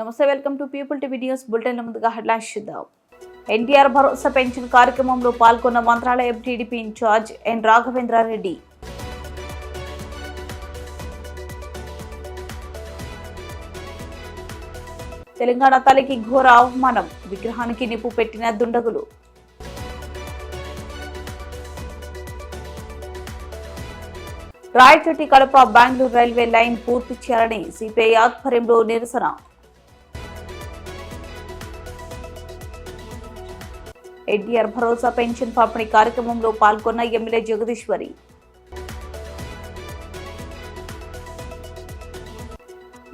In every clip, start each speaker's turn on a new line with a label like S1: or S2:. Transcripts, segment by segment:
S1: నమస్తే, welcome to people TV news bulletin. ముందుగా headlines చూద్దాం. ఎన్టీఆర్ భరోసా పెన్షన్ కార్యక్రమంలో పాల్గొన్న మంత్రాలయం టీడీపీ ఇన్ఛార్జ్ ఎన్ రాఘవేంద్రారెడ్డి. తెలంగాణ తల్లికి ఘోర అవమానం, విగ్రహానికి నిప్పు పెట్టిన దుండగులు. రాయచోటి కడప బెంగళూరు రైల్వే లైన్ పూర్తి చేయాలని సిపిఐ ఆధ్వర్యంలో నిరసన. ఎన్టీఆర్ భరోసా పెన్షన్ పంపిణీ కార్యక్రమంలో పాల్గొన్న ఎమ్మెల్యే జగదీశ్వరి.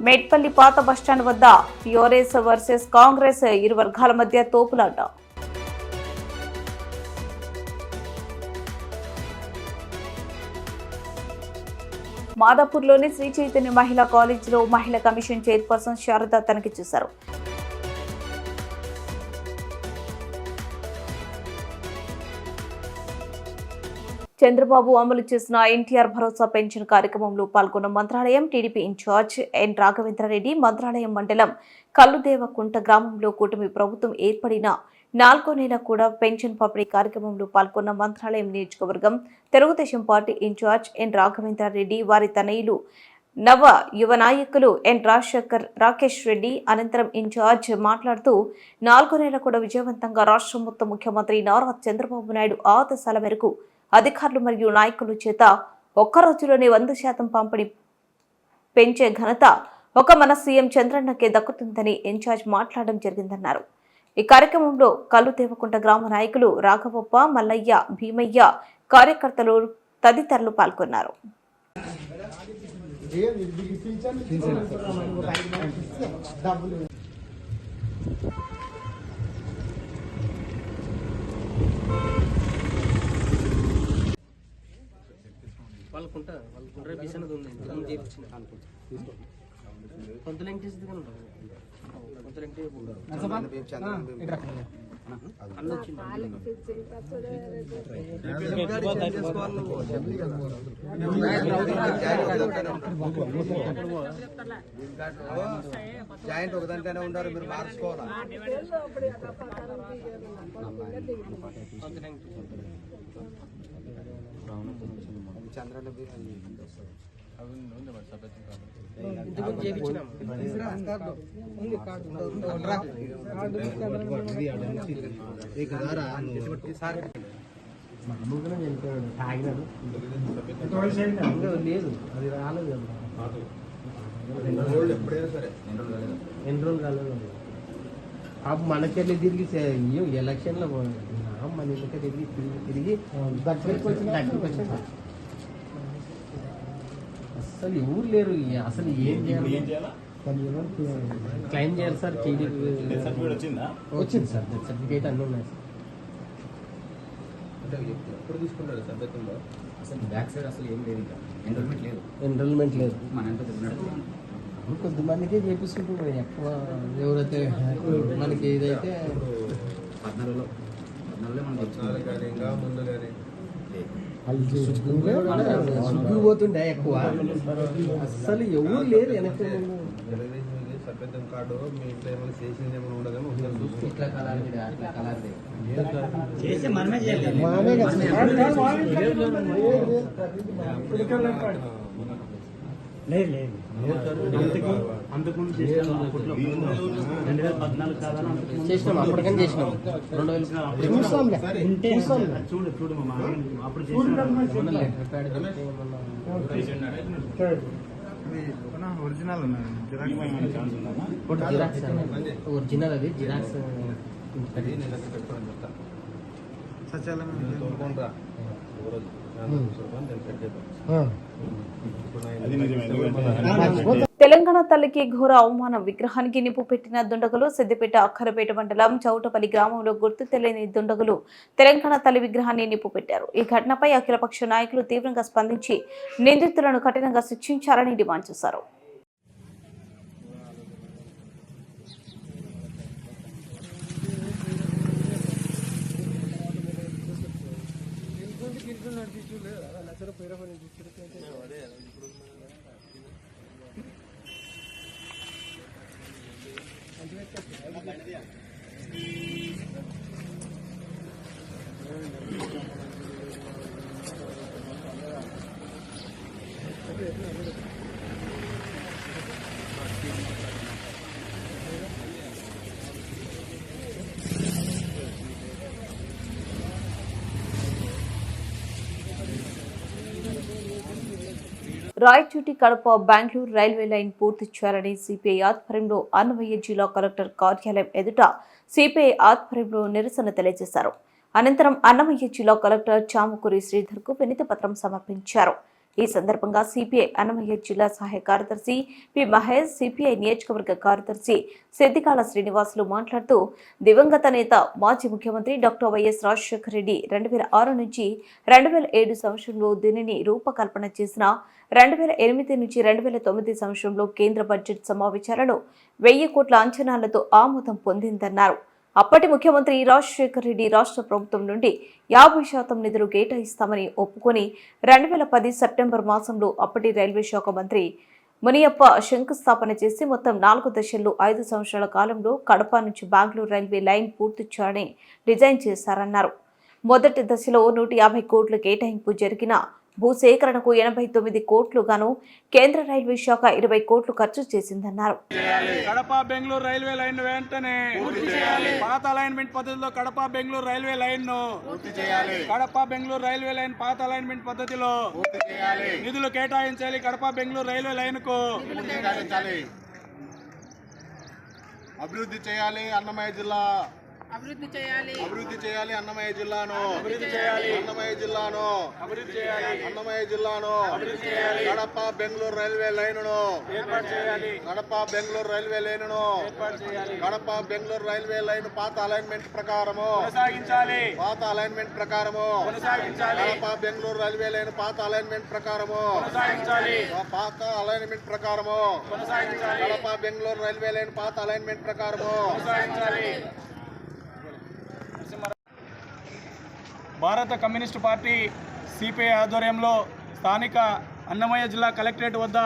S1: మేడ్పల్లి పాత బస్టాండ్ వద్ద టీఆర్ఎస్ వర్సెస్ కాంగ్రెస్ ఇరు వర్గాల మధ్య తోపులాట. మాదాపూర్లోని శ్రీ చైతన్య మహిళా కాలేజీలో మహిళా కమిషన్ చైర్పర్సన్ శారద తనిఖీ చేశారు. చంద్రబాబు అమలు చేసిన ఎన్టీఆర్ భరోసా పెన్షన్ కార్యక్రమంలో పాల్గొన్న మంత్రాలయం టీడీపీ ఇన్ఛార్జ్ ఎన్ రాఘవేంద్రారెడ్డి. మంత్రాలయం మండలం కల్లుదేవకుంట గ్రామంలో కూటమి ప్రభుత్వం ఏర్పడిన 4వ నెల కూడా పెన్షన్ పంపిణీ కార్యక్రమంలో పాల్గొన్న మంత్రాలయం నియోజకవర్గం తెలుగుదేశం పార్టీ ఇన్ఛార్జ్ ఎన్ రాఘవేంద్రారెడ్డి, వారి తనయులు నవ యువ నాయకులు ఎన్ రాజశేఖర్, రాకేష్ రెడ్డి. అనంతరం ఇన్ఛార్జ్ మాట్లాడుతూ 4వ నెల కూడా విజయవంతంగా రాష్ట్ర మొత్తం ముఖ్యమంత్రి నారా చంద్రబాబు నాయుడు ఆదేశాల మేరకు అధికారులు మరియు నాయకుల చేత ఒక్క రోజులోనే 100% పంపిణీ పెంచే ఘనత ఒక మన సీఎం చంద్రన్నకే దక్కుతుందని ఇన్ఛార్జ్ మాట్లాడడం జరిగిందన్నారు. ఈ కార్యక్రమంలో కల్లుదేవకుంట గ్రామ నాయకులు రాఘవప్ప, మల్లయ్య, భీమయ్య, కార్యకర్తలు తదితరులు పాల్గొన్నారు.
S2: జాయింట్ ఒకదానికైనా ఉండారు, మీరు మార్చుకోవాలా. చంద్రన్న లేదు, అది రాలేదు. ఎన్ని రోజులు కాలేదు. మనకెళ్ళి తిరిగి ఎలక్షన్లో మన ఇంటికి తిరిగి తిరిగి అసలు ఎవరు లేరు. అసలు ఏం చేయాలి, క్లెయిమ్ చేయాలి సార్. వచ్చింది సార్, సర్టిఫికేట్ అన్నీ ఉన్నాయి సార్. ఎప్పుడు తీసుకుంటారు సభ్యత్వంలో? అసలు బ్యాక్ సైడ్ అసలు ఏం లేదు, ఎన్రోల్మెంట్ లేదు. మన కొంతమందికే చేపిస్తుంటారు ఎక్కువ. ఎవరైతే మనకి ఏదైతే 14లో కానీ ఇంకా ముందు కానీ పోతుండే ఎక్కువ. అసలు ఎవరు లేరు వెనక్కి. సభ్యత్వం కార్డు మీ ఇంట్లో ఏమైనా చేసింది ఏమైనా ఉండదేమో చేసినాం. అప్పటికని చేసినాం 2000 ఒరిజినల్ ఒరిజినల్ అది జిరాక్స్
S1: తెలంగాణ తల్లికి ఘోర అవమానం, విగ్రహానికి నిప్పు పెట్టిన దుండగులు. సిద్దిపేట అక్కరపేట మండలం చౌటపల్లి గ్రామంలో గుర్తు తెలియని దుండగులు తెలంగాణ తల్లి విగ్రహాన్ని నిప్పు పెట్టారు. ఈ ఘటనపై అఖిలపక్ష నాయకులు తీవ్రంగా స్పందించి నిందితులను కఠినంగా శిక్షించాలని డిమాండ్ చేశారు. రాయచోటి కడప బెంగళూరు రైల్వే లైన్ పూర్తి చేయాలని సిపిఐ ఆధ్వర్యంలో అన్నమయ్య జిల్లా కలెక్టర్ కార్యాలయం ఎదుట సిపిఐ ఆధ్వర్యంలో నిరసన తెలియజేశారు. అనంతరం అన్నమయ్య జిల్లా కలెక్టర్ చామకూరి శ్రీధర్కు వినతి పత్రం సమర్పించారు. ఈ సందర్భంగా సిపిఐ అన్నమయ్య జిల్లా సహాయ కార్యదర్శి పి మహేష్, సిపిఐ నియోజకవర్గ కార్యదర్శి సిద్దికాల శ్రీనివాసులు మాట్లాడుతూ దివంగత నేత మాజీ ముఖ్యమంత్రి డాక్టర్ వైఎస్ రాజశేఖర రెడ్డి 2006 నుంచి 2007 సంవత్సరంలో దీనిని రూపకల్పన చేసిన 2008 నుంచి 2009 సంవత్సరంలో కేంద్ర బడ్జెట్ సమావేశాలలో 1000 కోట్ల అంచనాలతో ఆమోదం పొందిందన్నారు. అప్పటి ముఖ్యమంత్రి రాజశేఖర రెడ్డి రాష్ట్ర ప్రభుత్వం నుండి 50% నిధులు కేటాయిస్తామని ఒప్పుకొని 2010 సెప్టెంబర్ మాసంలో అప్పటి రైల్వే శాఖ మంత్రి మునియప్ప శంకుస్థాపన చేసి మొత్తం 4 దశల్లో 5 సంవత్సరాల కాలంలో కడప నుంచి బెంగళూరు రైల్వే లైన్ పూర్తి చేయాలని డిజైన్ చేశారన్నారు. మొదటి దశలో 150 కోట్ల కేటాయింపు జరిగిన భూసేకరణకు 89 కోట్లు గాను కేంద్ర రైల్వే శాఖ 20 కోట్లు ఖర్చు చేసిందన్నారు.
S3: కడప బెంగళూరు రైల్వే లైన్ వెంటనే పాత అలైన్మెంట్ పద్ధతిలో కడప బెంగళూరు రైల్వే లైన్ ను కడప బెంగళూరు రైల్వే లైన్ పాత అలైన్మెంట్ పద్ధతిలో నిధులు కేటాయించాలి. కడప బెంగళూరు రైల్వే లైన్ కు
S4: అభివృద్ధి చేయాలి. అన్నమయ్య జిల్లా
S3: అభివృద్ధి చేయాలి.
S4: అభివృద్ధి చేయాలి. అన్నమయ్య జిల్లాను
S3: అభివృద్ధి చేయాలి.
S4: అన్నమయ్య జిల్లాను
S3: అభివృద్ధి చేయాలి.
S4: అన్నమయ్య జిల్లాను
S3: అభివృద్ధి చేయాలి.
S4: కడప బెంగళూరు రైల్వే లైన్ను
S3: ఏర్పాటు చేయాలి.
S4: కడప బెంగళూరు రైల్వే లైన్ను
S3: ఏర్పాటు చేయాలి.
S4: కడప బెంగళూరు రైల్వే లైన్ పాత అలైన్మెంట్ ప్రకారము
S3: కొనసాగించాలి.
S4: పాత అలైన్మెంట్ ప్రకారము
S3: కొనసాగించాలి.
S4: కడప బెంగళూరు రైల్వే లైన్ పాత అలైన్మెంట్ ప్రకారము
S3: కొనసాగించాలి.
S4: పాత అలైన్మెంట్ ప్రకారము
S3: కొనసాగించాలి.
S4: కడప బెంగళూరు రైల్వే లైన్ పాత అలైన్మెంట్ ప్రకారము
S3: కొనసాగించాలి. భారత కమ్యూనిస్టు పార్టీ సిపిఐ ఆధ్వర్యంలో స్థానిక అన్నమయ్య జిల్లా కలెక్టరేట్ వద్ద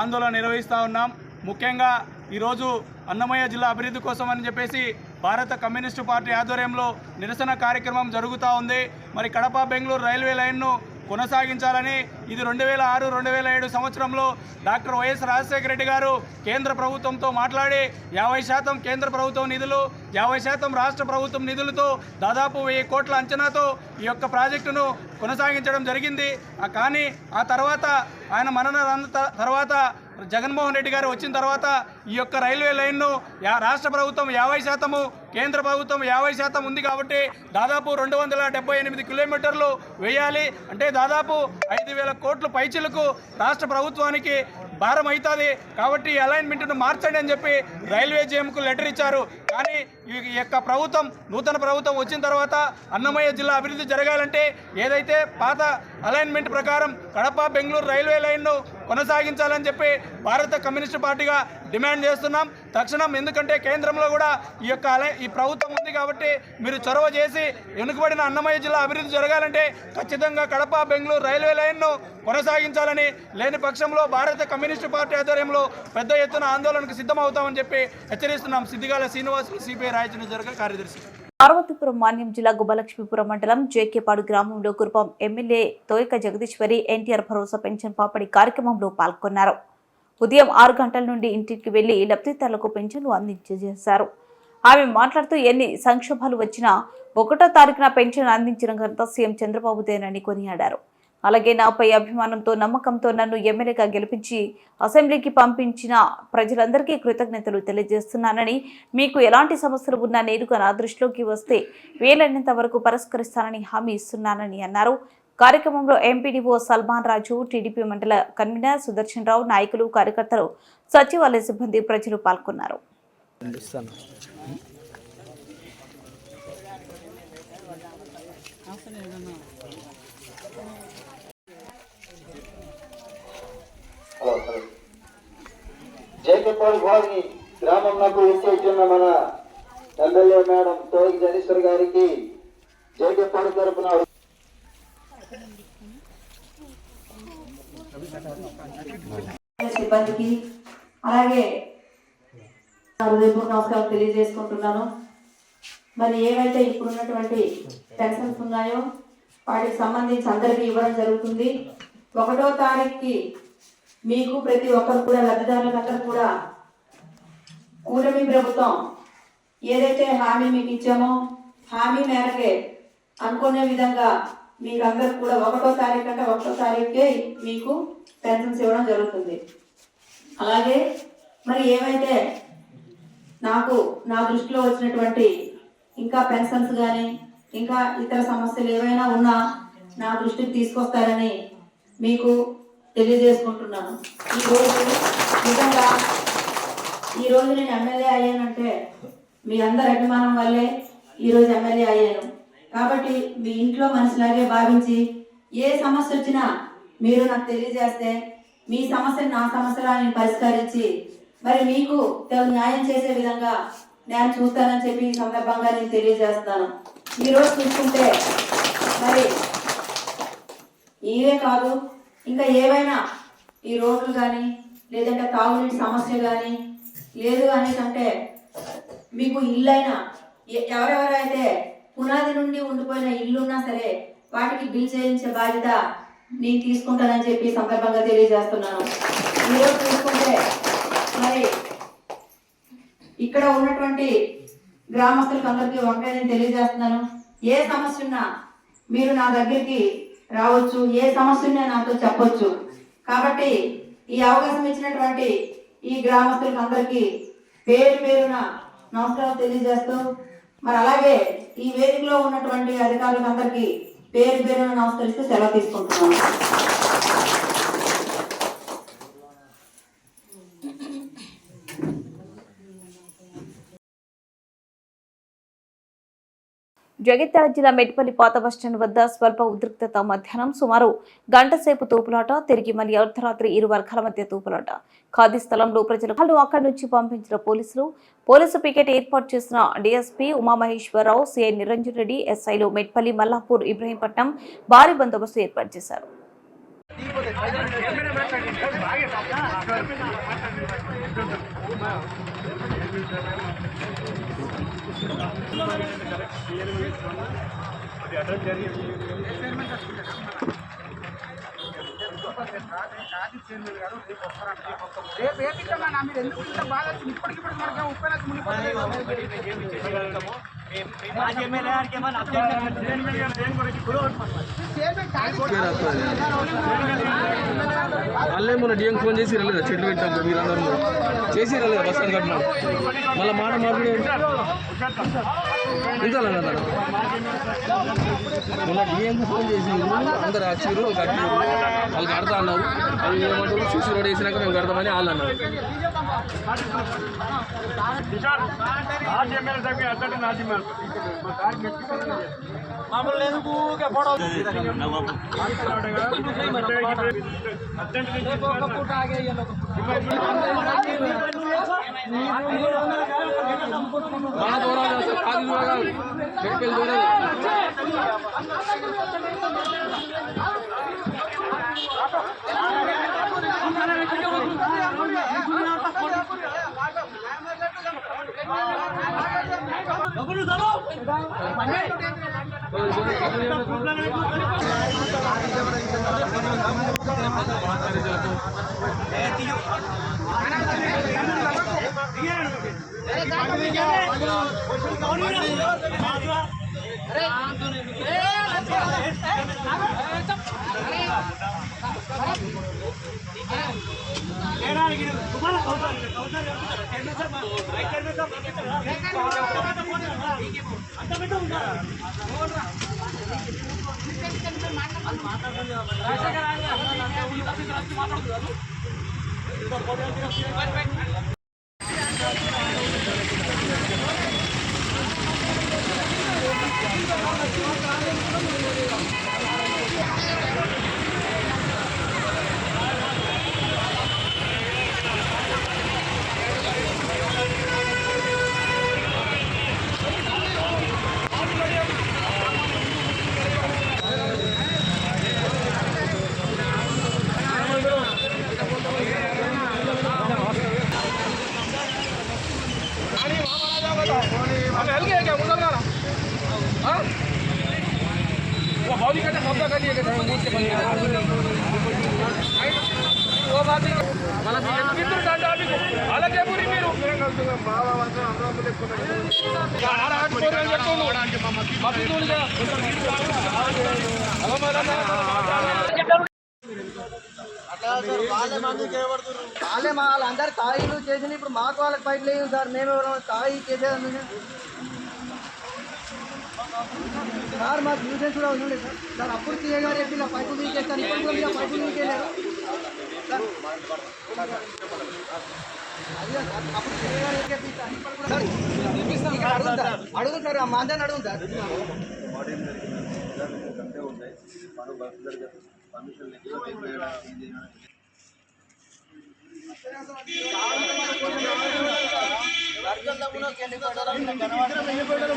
S3: ఆందోళన నిర్వహిస్తూ ఉన్నాం. ముఖ్యంగా ఈరోజు అన్నమయ్య జిల్లా అభివృద్ధి కోసం అని చెప్పేసి భారత కమ్యూనిస్టు పార్టీ ఆధ్వర్యంలో నిరసన కార్యక్రమం జరుగుతూ ఉంది. మరి కడప బెంగళూరు రైల్వే లైన్ను కొనసాగించాలని ఇది 2006-2007 సంవత్సరంలో డాక్టర్ వైఎస్ రాజశేఖర రెడ్డి గారు కేంద్ర ప్రభుత్వంతో మాట్లాడి 50% కేంద్ర ప్రభుత్వం నిధులు 50% రాష్ట్ర ప్రభుత్వం నిధులతో దాదాపు 1000 కోట్ల అంచనాతో ఈ యొక్క ప్రాజెక్టును కొనసాగించడం జరిగింది. కానీ ఆ తర్వాత ఆయన మరణం తర్వాత జగన్మోహన్ రెడ్డి గారు వచ్చిన తర్వాత ఈ యొక్క రైల్వే లైన్ను రాష్ట్ర ప్రభుత్వం 50%, కేంద్ర ప్రభుత్వం 50% ఉంది కాబట్టి దాదాపు 278 కిలోమీటర్లు వేయాలి. అంటే దాదాపు 5,000 కోట్ల పైచిలకు రాష్ట్ర ప్రభుత్వానికి భారం అవుతుంది. కాబట్టి ఈ అలైన్మెంట్ను మార్చండి అని చెప్పి రైల్వే జేఎంకు లెటర్ ఇచ్చారు. కానీ ఈ యొక్క ప్రభుత్వం నూతన ప్రభుత్వం వచ్చిన తర్వాత అన్నమయ్య జిల్లా అభివృద్ధి జరగాలంటే ఏదైతే పాత అలైన్మెంట్ ప్రకారం కడప బెంగళూరు రైల్వే లైన్ను కొనసాగించాలని చెప్పి భారత కమ్యూనిస్టు పార్టీగా డిమాండ్ చేస్తున్నాం తక్షణం. ఎందుకంటే కేంద్రంలో కూడా ఈ ప్రభుత్వం ఉంది కాబట్టి మీరు చొరవ చేసి వెనుకబడిన అన్నమయ్య జిల్లా అభివృద్ధి జరగాలంటే ఖచ్చితంగా కడప బెంగళూరు రైల్వే లైన్ను కొనసాగించాలని, లేని పక్షంలో భారత కమ్యూనిస్టు పార్టీ ఆధ్వర్యంలో పెద్ద ఎత్తున ఆందోళనకు సిద్ధమవుతామని చెప్పి హెచ్చరిస్తున్నాం. సిద్దిగాల శ్రీనివాసులు, సిపిఐ రాయచూరు నియోజకవర్గ కార్యదర్శి.
S1: పార్వతీపురం మాన్యం జిల్లా గుబ్బలక్ష్మీపురం మండలం జేకేపాడు గ్రామంలో కురుపాం ఎమ్మెల్యే తోయక జగదీశ్వరి ఎన్టీఆర్ భరోసా పెన్షన్ పంపిణీ కార్యక్రమంలో పాల్గొన్నారు. ఉదయం 6 గంటల నుండి ఇంటికి వెళ్లి లబ్ధిదారులకు పెన్షన్లు అందించేశారు. ఆమె మాట్లాడుతూ ఎన్ని సంక్షోభాలు వచ్చినా 1వ తారీఖున పెన్షన్ అందించిన ఘనత సీఎం చంద్రబాబుదేనని కొనియాడారు. అలాగే నాపై అభిమానంతో నమ్మకంతో నన్ను ఎమ్మెల్యేగా గెలిపించి అసెంబ్లీకి పంపించిన ప్రజలందరికీ కృతజ్ఞతలు తెలియజేస్తున్నానని, మీకు ఎలాంటి సమస్యలు ఉన్నా నేరుగా నా దృష్టిలోకి వస్తే వీలైనంత వరకు పరిష్కరిస్తానని హామీ ఇస్తున్నానని అన్నారు. కార్యక్రమంలో ఎంపీడీఓ సల్మాన్ రాజు, టీడీపీ మండల కన్వీనర్ సుదర్శన్ రావు, నాయకులు, కార్యకర్తలు, సచివాలయ సిబ్బంది, ప్రజలు పాల్గొన్నారు.
S5: జేకేపాడు భావి గ్రామంలో ఇచ్చేస్తున్న మన ఎమ్మెల్యే మేడం తోయక జగదీశ్వర్ గారికి జేకేపాడు తరపున
S6: సిబ్బందికి అలాగే హృదయపూర్వక నమస్కారం తెలియజేసుకుంటున్నాను. మరి ఏవైతే ఇప్పుడున్నటువంటి పెన్షన్స్ ఉన్నాయో వాటికి సంబంధించి అందరికీ ఇవ్వడం జరుగుతుంది. 1వ తారీఖుకి మీకు ప్రతి ఒక్కరు కూడా లబ్ధిదారులందరూ కూడా కూటమి ప్రభుత్వం ఏదైతే హామీ మీకు ఇచ్చామో హామీ మేరకే అనుకునే విధంగా మీకు అందరికి కూడా 1వ తారీఖు అంటే 1వ తారీఖుకే మీకు పెన్షన్స్ ఇవ్వడం జరుగుతుంది. అలాగే మరి ఏవైతే నాకు నా దృష్టిలో వచ్చినటువంటి ఇంకా పెన్షన్స్ కానీ ఇంకా ఇతర సమస్యలు ఏవైనా ఉన్నా నా దృష్టికి తీసుకొస్తారని మీకు తెలియజేసుకుంటున్నాను. నిజంగా ఈరోజు నేను ఎమ్మెల్యే అయ్యానంటే మీ అందరి అభిమానం వల్లే ఈరోజు ఎమ్మెల్యే అయ్యాను. కాబట్టి మీ ఇంట్లో మనిషిలాగే భావించి ఏ సమస్య వచ్చినా మీరు నాకు తెలియజేస్తే మీ సమస్యను నా సమస్యలా నేను పరిష్కరించి మరి మీకు న్యాయం చేసే విధంగా నేను చూస్తానని చెప్పి ఈ సందర్భంగా నేను తెలియజేస్తాను. ఈరోజు చూసుకుంటే మరి ఇవే కాదు ఇంకా ఏవైనా ఈ రోడ్లు కానీ లేదంటే తాగునీటి సమస్య కానీ లేదు అనేకంటే మీకు ఇల్లైనా ఎవరెవరైతే పునాది నుండి ఉండిపోయిన ఇల్లున్నా సరే వాటికి బిల్ చేయించే బాధ్యత నేను తీసుకుంటానని చెప్పి సందర్భంగా తెలియజేస్తున్నాను. ఈరోజు చూసుకుంటే మరి ఇక్కడ ఉన్నటువంటి గ్రామస్తులకు అందరికీ ఒకటే నేను తెలియజేస్తున్నాను. ఏ సమస్య ఉన్నా మీరు నా దగ్గరికి రావచ్చు, ఏ సమస్య ఉన్నా నాతో చెప్పొచ్చు. కాబట్టి ఈ అవకాశం ఇచ్చినటువంటి ఈ గ్రామస్తులకు అందరికీ పేరు పేరున నమస్కారం తెలియజేస్తూ మరి అలాగే ఈ వేదికలో ఉన్నటువంటి అధికారులకు అందరికీ పేరు పేరున నమస్కరిస్తూ సెలవు తీసుకుంటున్నాను.
S1: జగిత్యాల జిల్లా మెట్పల్లి పాత బస్టాండ్ వద్ద స్వల్ప ఉద్రిక్తత మధ్యాహ్నం సుమారు గంట సేపు తోపులాట, తిరిగి మళ్లీ అర్ధరాత్రి ఇరు వర్గాల మధ్య తోపులాట. ఖాదీ స్థలంలో ప్రజలు అక్కడి నుంచి పంపించిన పోలీసు పికెట్ ఏర్పాటు చేసిన డీఎస్పీ ఉమామహేశ్వరరావు, సిఐ నిరంజన్ రెడ్డి, ఎస్ఐలు మెట్పల్లి, మల్లాపూర్, ఇబ్రహీంపట్నం భారీ బందోబస్తు ఏర్పాటు చేశారు.
S2: వాళ్ళే మొన్న డిఎం ఫోన్ చేసి రాలేదా చెట్లు పెట్టాం మీరందరూ చేసి రాలేదా బస్ స్టాండ్ కట్టినా మళ్ళీ మాట మార్పుడు ఇంత మొన్న డిఎంకి ఫోన్ చేసి అందరు వచ్చారు కట్టారు వాళ్ళు కడతా అన్నారు. వాళ్ళు ఏమంటారు చూసి రోడ్ వేసినాక మేము కడతామని వాళ్ళు అన్నారు. మన దూరాలు ఖాళీ దూరాలు మెట్పల్లి దూరాలు
S7: వాళ్ళే మా వాళ్ళందరూ తాయిలు చేసిన ఇప్పుడు మాకు వాళ్ళకి బయట లేదు సార్. మేము తాయి చేసేది సార్. మాకు న్యూసెన్స్ కూడా ఉంది సార్. సార్ అప్పుడు సీఏ గారు చెప్పి ఇలా పైపు తీసేస్తాను, ఇప్పుడు కూడా ఇలా పైపు తీసేయలేరు సార్. అదే సార్ అప్పుడు సీఏ గారు చెప్పి అడుగు సార్, మా అందరిని అడుగు సార్.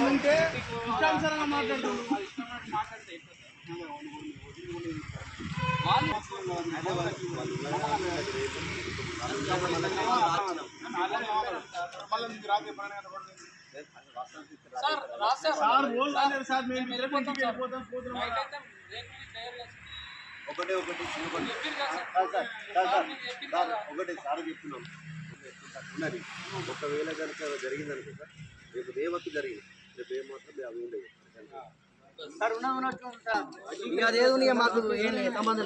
S3: ఉంటే ఇష్టానుసారంగా మాట్లాడుతున్నాం.
S2: ఒకటి సార్ చెప్తున్నాం ఉన్నది. ఒకవేళ కనుక జరిగిందనుకో సార్, రేపు రేవత్తు జరిగింది, రేపు ఏ మాత్రం అవి ఉండేవి
S7: సార్. అదేదో మాకు ఏం సంబంధం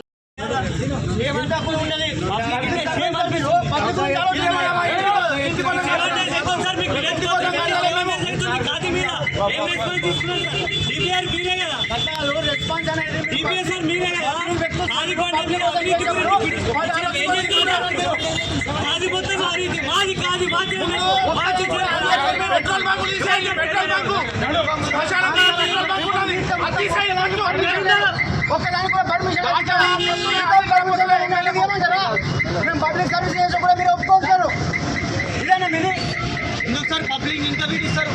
S7: పబ్లిక్ సర్వీస్ చేసి కూడా మీరు ఒప్పుకోరు. ఇదేనా మీది?
S3: ఎందుకు సార్ పబ్లిక్ ఇంటర్వ్యూ ఇస్తారు?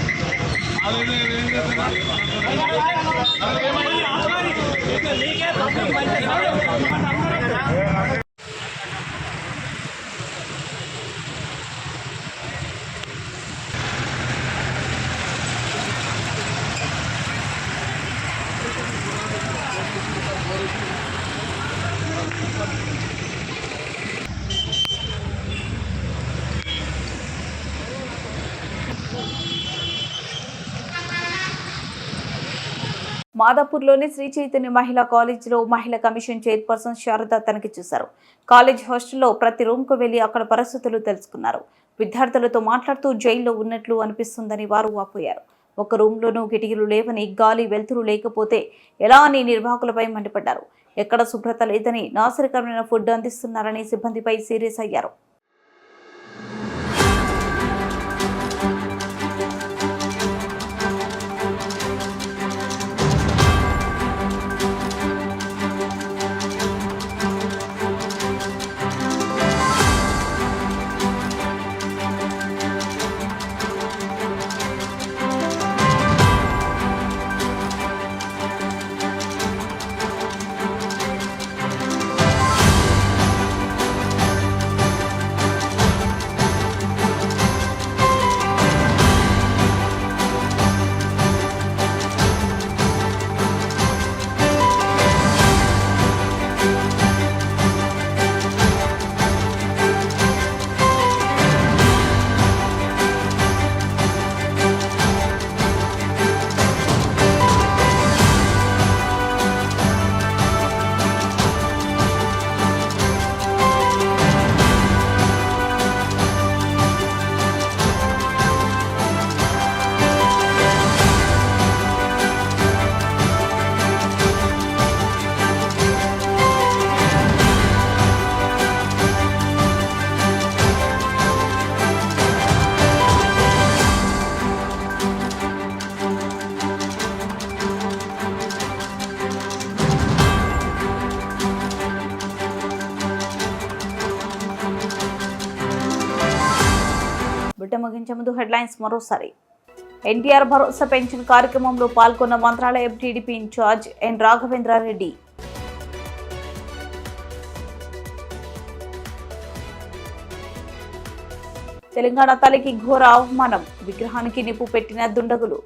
S1: మాదాపూర్లోని శ్రీ చైతన్య మహిళా కాలేజీలో మహిళా కమిషన్ చైర్పర్సన్ శారద తనిఖీ చేశారు. కాలేజ్ హాస్టల్లో ప్రతి రూమ్కు వెళ్లి అక్కడ పరిస్థితులు తెలుసుకున్నారు. విద్యార్థులతో మాట్లాడుతూ జైల్లో ఉన్నట్లు అనిపిస్తుందని వారు వాపోయారు. ఒక రూమ్లోనూ కిటికీలు లేవని, గాలి వెలుతురు లేకపోతే ఎలా అని నిర్వాహకులపై మండిపడ్డారు. ఎక్కడ శుభ్రత లేదని, నాసిరకరమైన ఫుడ్ అందిస్తున్నారని సిబ్బందిపై సీరియస్ అయ్యారు. ముగించే ముందు హెడ్లైన్స్ మరోసారి. ఎన్టీఆర్ భరోసా పెన్షన్ కార్యక్రమంలో పాల్గొన్న మంత్రాలయం టీడీపీ ఇన్ఛార్జ్ ఎన్ రాఘవేంద్రారెడ్డి. తెలంగాణ తల్లికి ఘోర అవమానం, విగ్రహానికి నిప్పు పెట్టిన దుండగులు.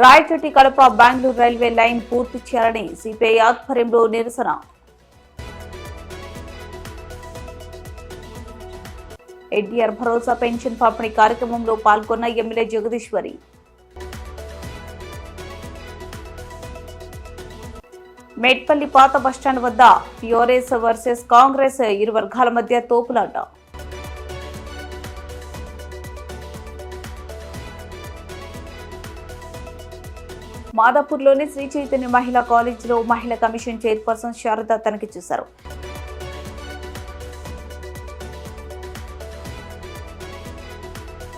S1: రాయచోటి కడప బెంగళూరు రైల్వే లైన్ పూర్తి చేయాలని సిపిఐ ఆధ్వర్యంలో నిరసన. ఎన్టీఆర్ భరోసా పెన్షన్ పంపిణీ కార్యక్రమంలో పాల్గొన్న ఎమ్మెల్యే జగదీశ్వరి. మేడ్పల్లి పాత బస్టాండ్ వద్ద టీఆర్ఎస్ వర్సెస్ కాంగ్రెస్ ఇరు వర్గాల మధ్య తోపులాట. మాదాపూర్లోని శ్రీ చైతన్య మహిళా కాలేజీలో మహిళా కమిషన్ చైర్పర్సన్ శారద తనిఖీ చేశారు.